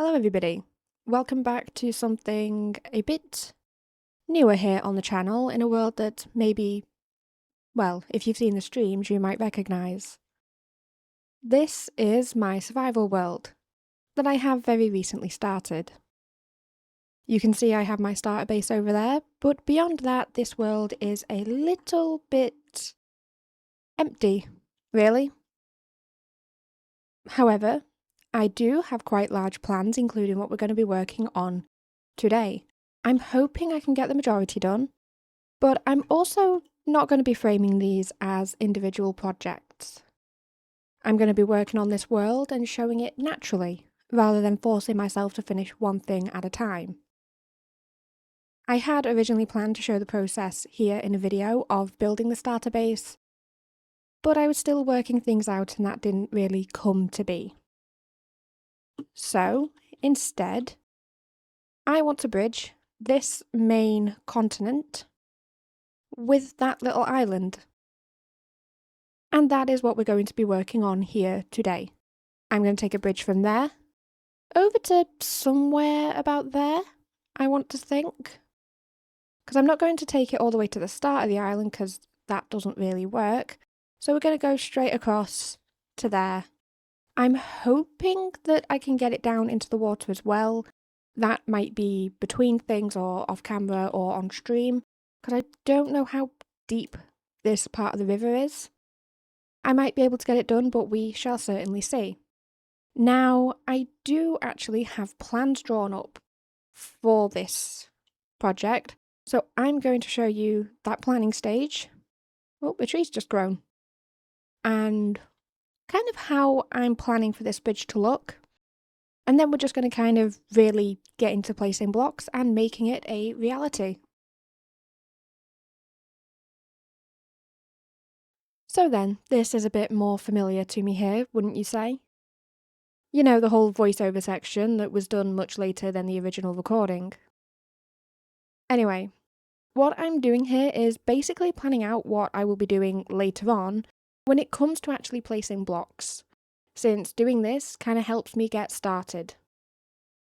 Hello everybody, welcome back to something a bit newer here on the channel in a world that maybe, well, if you've seen the streams you might recognise. This is my survival world that I have very recently started. You can see I have my starter base over there, but beyond that this world is a little bit empty, really. However, I do have quite large plans, including what we're going to be working on today. I'm hoping I can get the majority done, but I'm also not going to be framing these as individual projects. I'm going to be working on this world and showing it naturally, rather than forcing myself to finish one thing at a time. I had originally planned to show the process here in a video of building the starter base, but I was still working things out and that didn't really come to be. So, instead, I want to bridge this main continent with that little island. And that is what we're going to be working on here today. I'm going to take a bridge from there over to somewhere about there, I want to think. Because I'm not going to take it all the way to the start of the island because that doesn't really work. So we're going to go straight across to there. I'm hoping that I can get it down into the water as well. That might be between things or off camera or on stream, because I don't know how deep this part of the river is. I might be able to get it done, but we shall certainly see. Now, I do actually have plans drawn up for this project, so I'm going to show you that planning stage. Oh, the tree's just grown. And kind of how I'm planning for this bridge to look. And then we're just going to kind of really get into placing blocks and making it a reality. So then, this is a bit more familiar to me here, wouldn't you say? You know, the whole voiceover section that was done much later than the original recording. Anyway, what I'm doing here is basically planning out what I will be doing later on when it comes to actually placing blocks, since doing this kind of helps me get started.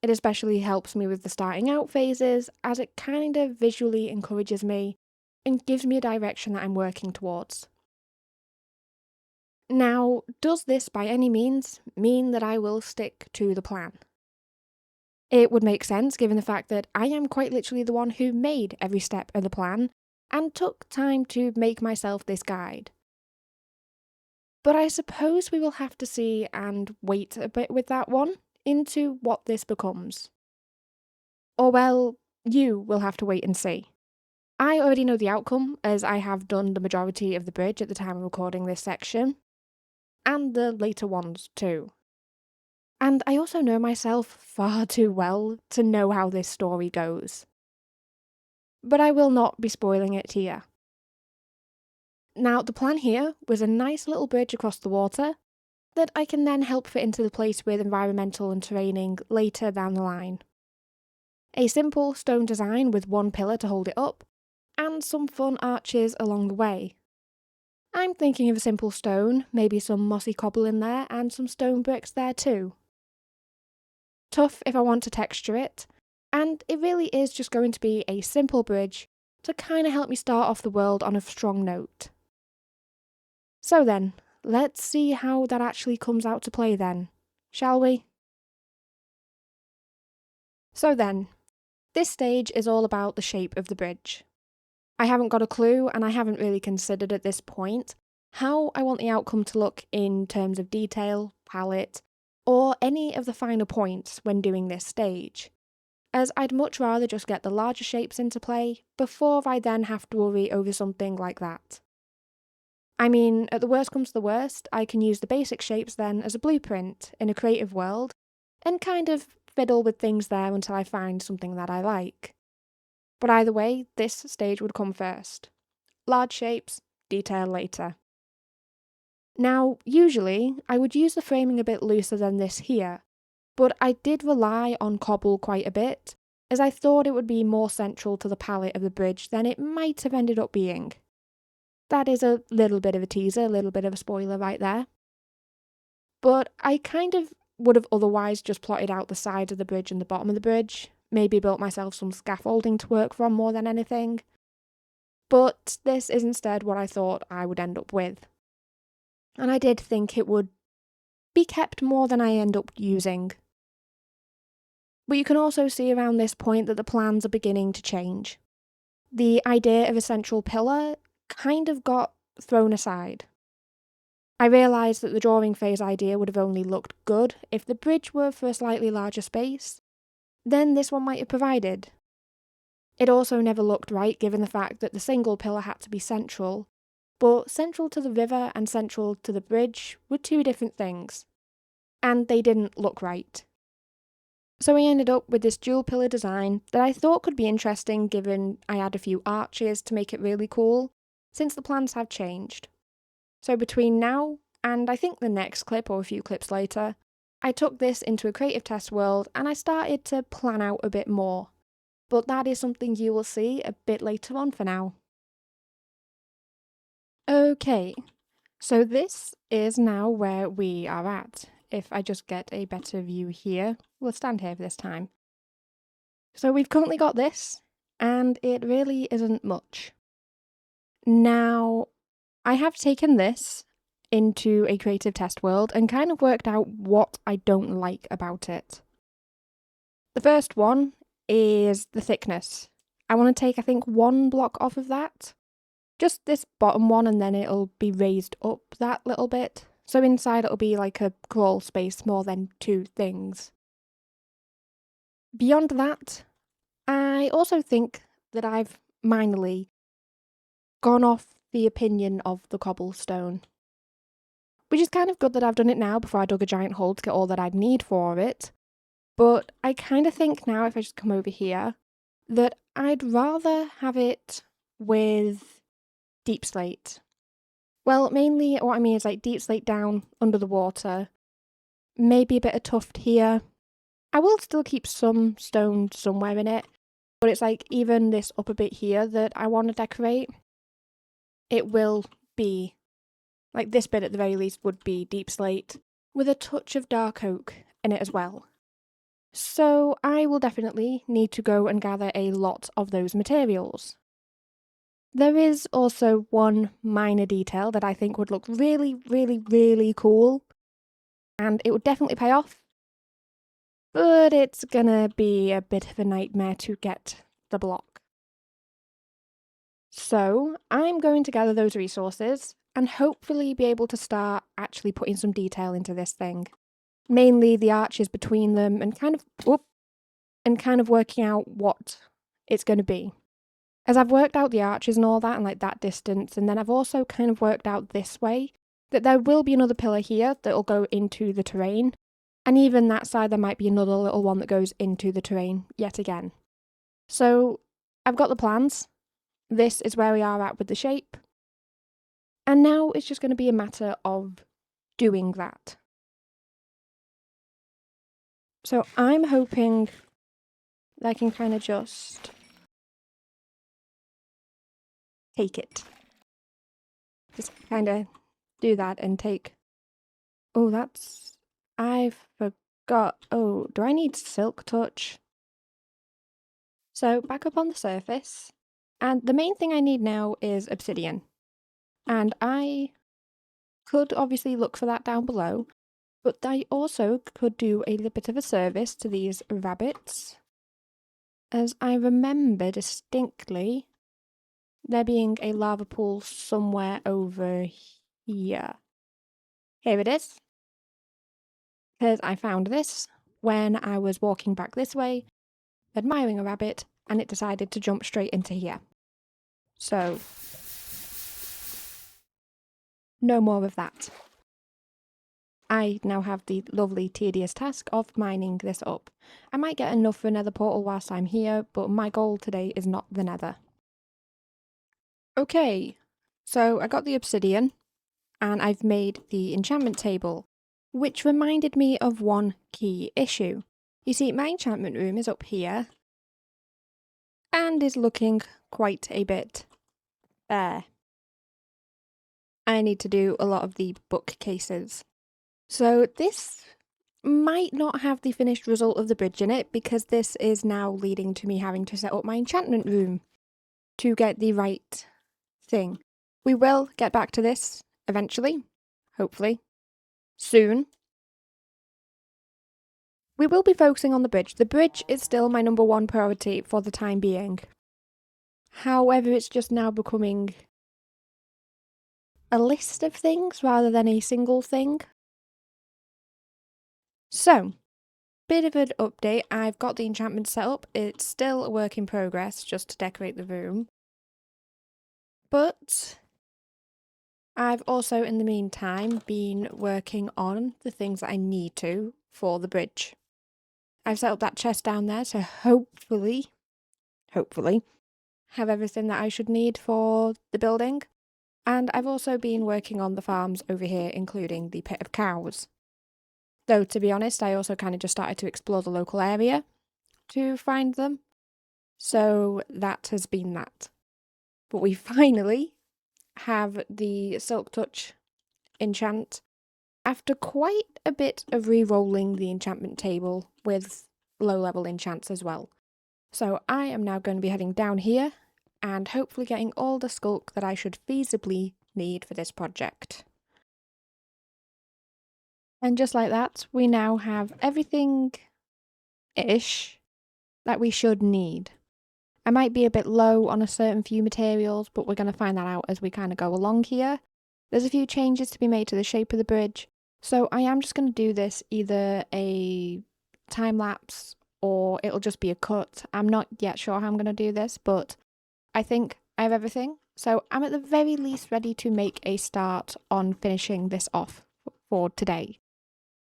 It especially helps me with the starting out phases, as it kind of visually encourages me and gives me a direction that I'm working towards. Now, does this by any means mean that I will stick to the plan? It would make sense given the fact that I am quite literally the one who made every step of the plan and took time to make myself this guide. But I suppose we will have to see and wait a bit with that one into what this becomes. Or well, you will have to wait and see. I already know the outcome as I have done the majority of the bridge at the time of recording this section, and the later ones too. And I also know myself far too well to know how this story goes. But I will not be spoiling it here. Now, the plan here was a nice little bridge across the water that I can then help fit into the place with environmental and terraining later down the line. A simple stone design with one pillar to hold it up, and some fun arches along the way. I'm thinking of a simple stone, maybe some mossy cobble in there, and some stone bricks there too. Tough if I want to texture it, and it really is just going to be a simple bridge to kind of help me start off the world on a strong note. So then, let's see how that actually comes out to play then, shall we? So then, this stage is all about the shape of the bridge. I haven't got a clue, and I haven't really considered at this point how I want the outcome to look in terms of detail, palette, or any of the finer points when doing this stage, as I'd much rather just get the larger shapes into play before I then have to worry over something like that. I mean, at the worst comes to the worst, I can use the basic shapes then as a blueprint in a creative world, and kind of fiddle with things there until I find something that I like. But either way, this stage would come first. Large shapes, detail later. Now, usually, I would use the framing a bit looser than this here, but I did rely on cobble quite a bit, as I thought it would be more central to the palette of the bridge than it might have ended up being. That is a little bit of a teaser, a little bit of a spoiler right there. But I kind of would have otherwise just plotted out the side of the bridge and the bottom of the bridge, maybe built myself some scaffolding to work from more than anything. But this is instead what I thought I would end up with. And I did think it would be kept more than I end up using. But you can also see around this point that the plans are beginning to change. The idea of a central pillar kind of got thrown aside. I realised that the drawing phase idea would have only looked good if the bridge were for a slightly larger space. Then this one might have provided. It also never looked right given the fact that the single pillar had to be central, but central to the river and central to the bridge were two different things, and they didn't look right. So I ended up with this dual pillar design that I thought could be interesting given I had a few arches to make it really cool, since the plans have changed. So between now and I think the next clip or a few clips later, I took this into a creative test world and I started to plan out a bit more. But that is something you will see a bit later on for now. Okay, so this is now where we are at. If I just get a better view here, we'll stand here for this time. So we've currently got this, and it really isn't much. Now, I have taken this into a creative test world and kind of worked out what I don't like about it. The first one is the thickness. I want to take, I think, 1 block off of that. Just this bottom one, and then it'll be raised up that little bit. So inside it'll be like a crawl space more than 2 things. Beyond that, I also think that I've minorly gone off the opinion of the cobblestone. Which is kind of good that I've done it now before I dug a giant hole to get all that I'd need for it. But I kind of think now, if I just come over here, that I'd rather have it with deep slate. Well, mainly what I mean is like deep slate down under the water, maybe a bit of tuft here. I will still keep some stone somewhere in it, but it's like even this upper bit here that I want to decorate, it will be, like this bit at the very least would be deep slate, with a touch of dark oak in it as well. So I will definitely need to go and gather a lot of those materials. There is also one minor detail that I think would look really, really, really cool, and it would definitely pay off, but it's gonna be a bit of a nightmare to get the block. So I'm going to gather those resources and hopefully be able to start actually putting some detail into this thing. Mainly the arches between them and kind of working out what it's going to be. As I've worked out the arches and all that and like that distance, and then I've also kind of worked out this way that there will be another pillar here that will go into the terrain, and even that side there might be another little one that goes into the terrain yet again. So I've got the plans. This is where we are at with the shape. And now it's just going to be a matter of doing that. So I'm hoping that I can kind of just take it. Just kind of do that and take... Oh, that's... I forgot. Oh, do I need silk touch? So back up on the surface. And the main thing I need now is obsidian. And I could obviously look for that down below. But I also could do a little bit of a service to these rabbits. As I remember distinctly there being a lava pool somewhere over here. Here it is. Because I found this when I was walking back this way, admiring a rabbit, and it decided to jump straight into here. So, no more of that. I now have the lovely tedious task of mining this up. I might get enough for another portal whilst I'm here, but my goal today is not the nether. Okay, so I got the obsidian, and I've made the enchantment table, which reminded me of one key issue. You see, my enchantment room is up here, and is looking quite a bit bare. I need to do a lot of the bookcases. So this might not have the finished result of the bridge in it because this is now leading to me having to set up my enchantment room to get the right thing. We will get back to this eventually, hopefully, soon. We will be focusing on the bridge. The bridge is still my number one priority for the time being. However, it's just now becoming a list of things rather than a single thing. So, bit of an update. I've got the enchantment set up. It's still a work in progress just to decorate the room. But I've also, in the meantime, been working on the things that I need to for the bridge. I've set up that chest down there to hopefully have everything that I should need for the building. And I've also been working on the farms over here, including the pit of cows. Though, to be honest, I also kind of just started to explore the local area to find them. So that has been that. But we finally have the Silk Touch enchant after quite a bit of re-rolling the enchantment table with low-level enchants as well. So I am now going to be heading down here and hopefully getting all the skulk that I should feasibly need for this project. And just like that, we now have everything-ish that we should need. I might be a bit low on a certain few materials, but we're going to find that out as we kind of go along here. There's a few changes to be made to the shape of the bridge, so I am just going to do this either a time-lapse or it'll just be a cut. I'm not yet sure how I'm going to do this, but I think I have everything. So I'm at the very least ready to make a start on finishing this off for today.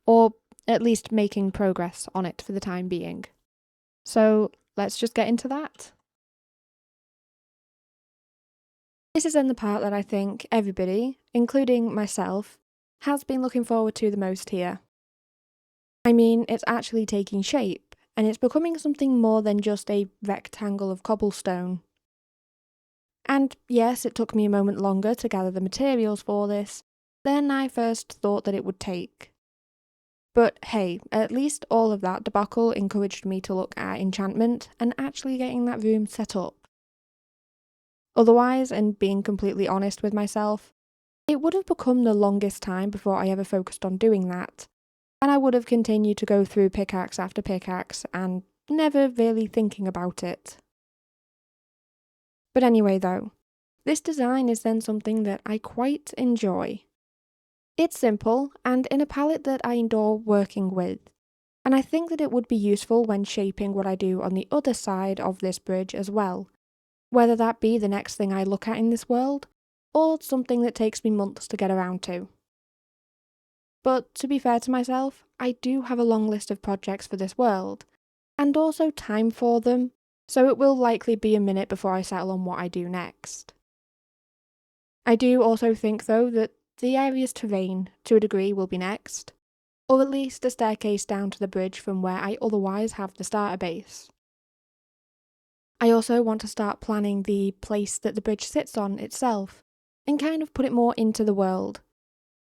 Or at least making progress on it for the time being. So let's just get into that. This is then the part that I think everybody, including myself, has been looking forward to the most here. I mean, it's actually taking shape, and it's becoming something more than just a rectangle of cobblestone. And yes, it took me a moment longer to gather the materials for this than I first thought that it would take. But hey, at least all of that debacle encouraged me to look at enchantment and actually getting that room set up. Otherwise, and being completely honest with myself, it would have become the longest time before I ever focused on doing that, and I would have continued to go through pickaxe after pickaxe and never really thinking about it. But anyway though, this design is then something that I quite enjoy. It's simple and in a palette that I enjoy working with, and I think that it would be useful when shaping what I do on the other side of this bridge as well, whether that be the next thing I look at in this world, or something that takes me months to get around to. But to be fair to myself, I do have a long list of projects for this world, and also time for them, so it will likely be a minute before I settle on what I do next. I do also think though that the area's terrain, to a degree, will be next, or at least a staircase down to the bridge from where I otherwise have the starter base. I also want to start planning the place that the bridge sits on itself, and kind of put it more into the world,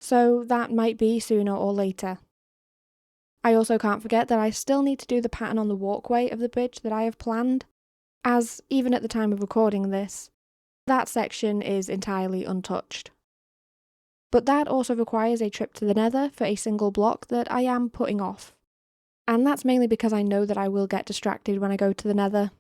so that might be sooner or later. I also can't forget that I still need to do the pattern on the walkway of the bridge that I have planned, as even at the time of recording this, that section is entirely untouched. But that also requires a trip to the Nether for a single block that I am putting off. And that's mainly because I know that I will get distracted when I go to the Nether.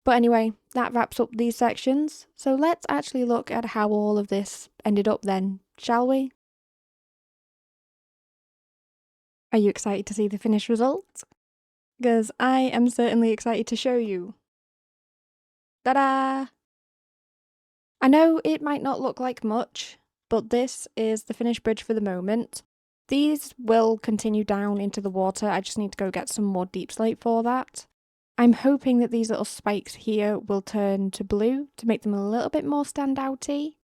But anyway, that wraps up these sections, so let's actually look at how all of this ended up then, shall we? Are you excited to see the finished result? Because I am certainly excited to show you. Ta-da! I know it might not look like much, but this is the finished bridge for the moment. These will continue down into the water, I just need to go get some more deep slate for that. I'm hoping that these little spikes here will turn to blue to make them a little bit more standouty.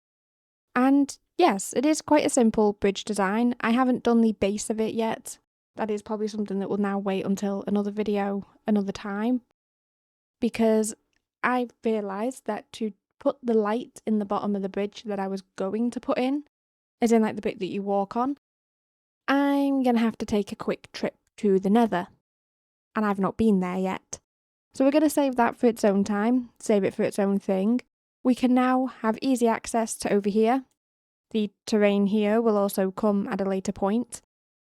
And yes, it is quite a simple bridge design. I haven't done the base of it yet. That is probably something that will now wait until another video, another time. Because I realised that to put the light in the bottom of the bridge that I was going to put in, as in like the bit that you walk on, I'm going to have to take a quick trip to the Nether. And I've not been there yet. So we're going to save that for its own time, save it for its own thing. We can now have easy access to over here. The terrain here will also come at a later point.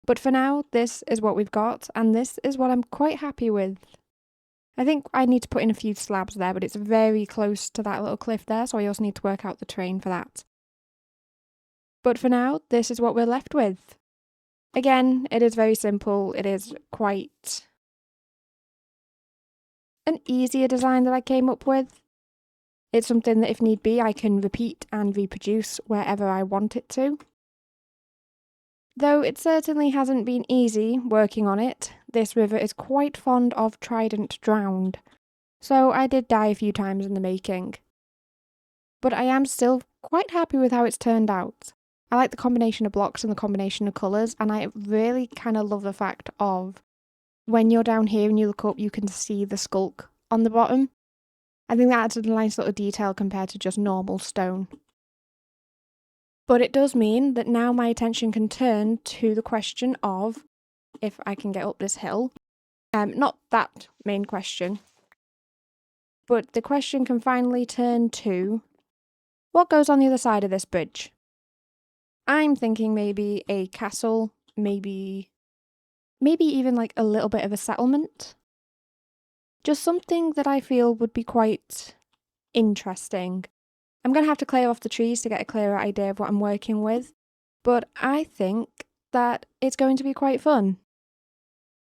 But for now, this is what we've got, and this is what I'm quite happy with. I think I need to put in a few slabs there, but it's very close to that little cliff there, so I also need to work out the terrain for that. But for now, this is what we're left with. Again, it is very simple. It is quite an easier design that I came up with. It's something that if need be, I can repeat and reproduce wherever I want it to. Though it certainly hasn't been easy working on it, this river is quite fond of Trident Drowned, so I did die a few times in the making. But I am still quite happy with how it's turned out. I like the combination of blocks and the combination of colours, and I really kind of love the fact of when you're down here and you look up, you can see the skulk on the bottom. I think that adds a nice little detail compared to just normal stone. But it does mean that now my attention can turn to the question of if I can get up this hill. Not that main question, but the question can finally turn to what goes on the other side of this bridge. I'm thinking maybe a castle, maybe even like a little bit of a settlement. Just something that I feel would be quite interesting. I'm going to have to clear off the trees to get a clearer idea of what I'm working with, but I think that it's going to be quite fun.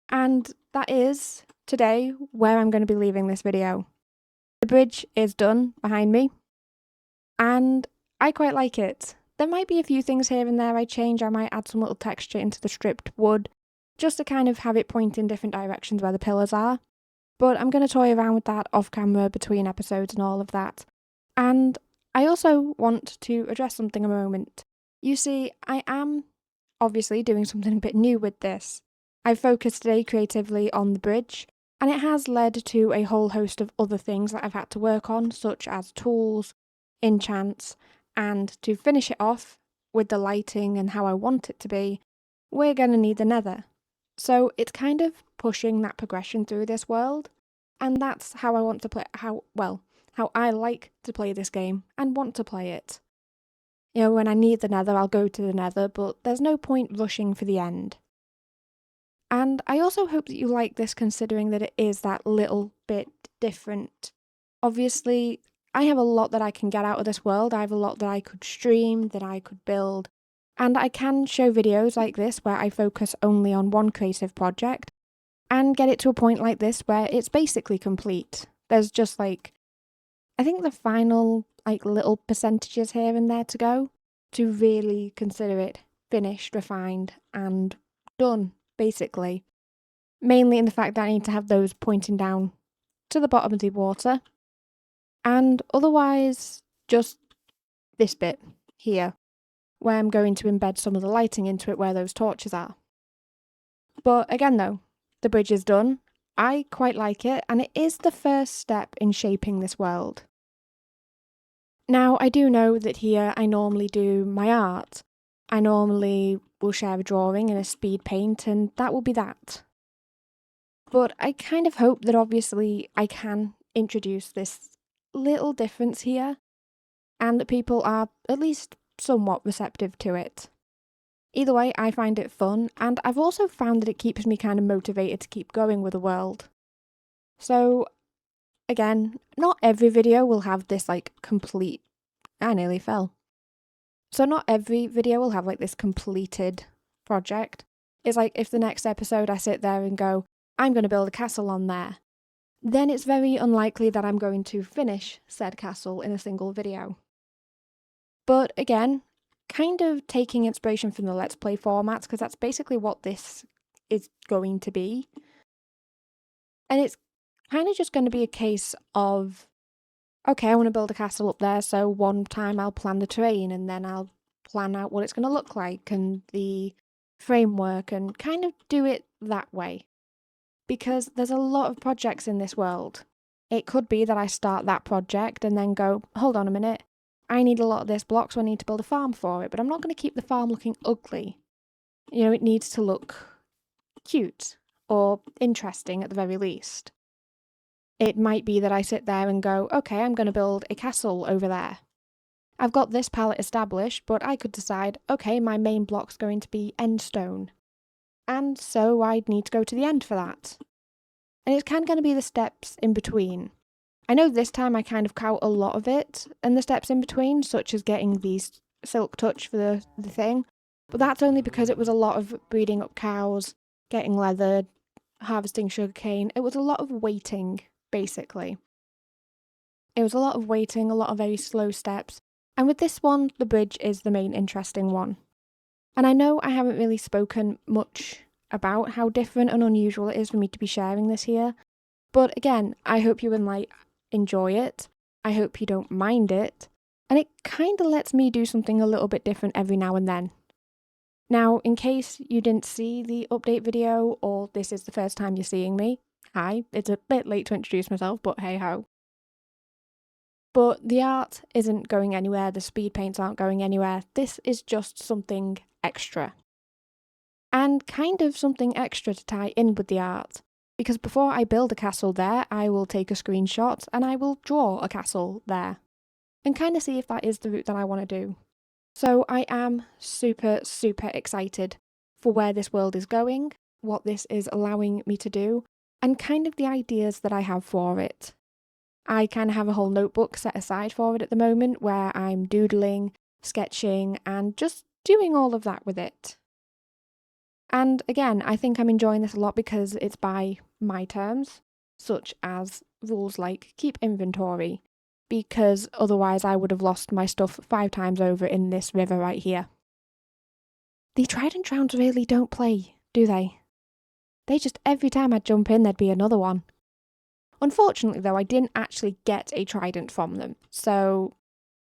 And that is, today, where I'm going to be leaving this video. The bridge is done behind me, and I quite like it. There might be a few things here and there I change. I might add some little texture into the stripped wood, just to kind of have it point in different directions where the pillars are. But I'm going to toy around with that off camera between episodes and all of that. And I also want to address something a moment. You see, I am obviously doing something a bit new with this. I've focused today creatively on the bridge, and it has led to a whole host of other things that I've had to work on, such as tools, enchants, and to finish it off with the lighting and how I want it to be, we're going to need the Nether. So it's kind of pushing that progression through this world, and that's how I want to play, how I like to play this game and want to play it. You know, when I need the Nether, I'll go to the Nether, but there's no point rushing for the end. And I also hope that you like this, considering that it is that little bit different. Obviously, I have a lot that I can get out of this world. I have a lot that I could stream, that I could build, and I can show videos like this where I focus only on one creative project and get it to a point like this where it's basically complete. There's just like, I think the final like little percentages here and there to go to really consider it finished, refined, and done, basically. Mainly in the fact that I need to have those pointing down to the bottom of the water. And otherwise, just this bit here, where I'm going to embed some of the lighting into it where those torches are. But again though, the bridge is done. I quite like it, and it is the first step in shaping this world. Now, I do know that here I normally do my art. I normally will share a drawing in a speed paint, and that will be that. But I kind of hope that obviously I can introduce this little difference here, and that people are at least somewhat receptive to it. Either way, I find it fun, and I've also found that it keeps me kind of motivated to keep going with the world. So, again, not every video will have this like complete... I nearly fell. So not every video will have like this completed project. It's like if the next episode I sit there and go, I'm going to build a castle on there, then it's very unlikely that I'm going to finish said castle in a single video. But again, kind of taking inspiration from the Let's Play formats, because that's basically what this is going to be. And it's kind of just going to be a case of, okay, I want to build a castle up there, so one time I'll plan the terrain, and then I'll plan out what it's going to look like, and the framework, and kind of do it that way. Because there's a lot of projects in this world. It could be that I start that project and then go, hold on a minute, I need a lot of this block, so I need to build a farm for it, but I'm not going to keep the farm looking ugly. You know, it needs to look cute or interesting at the very least. It might be that I sit there and go, okay, I'm going to build a castle over there. I've got this palette established, but I could decide, okay, my main block's going to be end stone. And so I'd need to go to the end for that. And it's kind of going to be the steps in between. I know this time I kind of count a lot of it and the steps in between, such as getting these silk touch for the thing, but that's only because it was a lot of breeding up cows, getting leather, harvesting sugarcane. It was a lot of waiting, basically. It was a lot of waiting, a lot of very slow steps, and with this one, the bridge is the main interesting one. And I know I haven't really spoken much about how different and unusual it is for me to be sharing this here, but again, I hope you enjoy it. I hope you don't mind it, and it kind of lets me do something a little bit different every now and then. Now, in case you didn't see the update video, or this is the first time you're seeing me, hi, it's a bit late to introduce myself, but hey ho. But the art isn't going anywhere, the speed paints aren't going anywhere, this is just something extra. And kind of something extra to tie in with the art, because before I build a castle there, I will take a screenshot and I will draw a castle there, and kind of see if that is the route that I want to do. So I am super, super excited for where this world is going, what this is allowing me to do, and kind of the ideas that I have for it. I kind of have a whole notebook set aside for it at the moment where I'm doodling, sketching, and just doing all of that with it. And again, I think I'm enjoying this a lot because it's by my terms, such as rules like keep inventory, because otherwise I would have lost my stuff 5 times over in this river right here. The Trident Drowns really don't play, do they? They just, every time I'd jump in, there'd be another one. Unfortunately, though, I didn't actually get a trident from them, so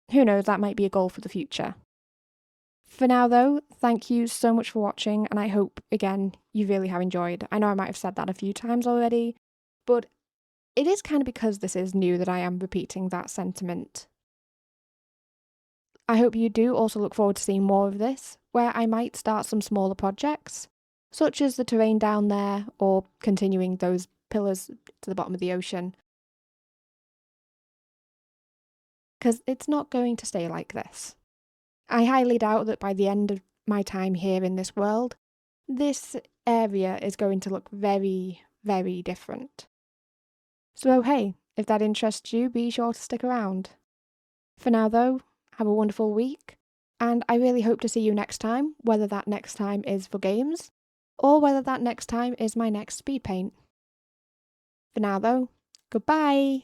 who knows, that might be a goal for the future. For now, though, thank you so much for watching, and I hope, again, you really have enjoyed. I know I might have said that a few times already, but it is kind of because this is new that I am repeating that sentiment. I hope you do also look forward to seeing more of this, where I might start some smaller projects, such as the terrain down there, or continuing those pillars to the bottom of the ocean. Because it's not going to stay like this. I highly doubt that by the end of my time here in this world, this area is going to look very, very different. So hey, if that interests you, be sure to stick around. For now though, have a wonderful week, and I really hope to see you next time, whether that next time is for games, or whether that next time is my next speed paint. For now though, goodbye!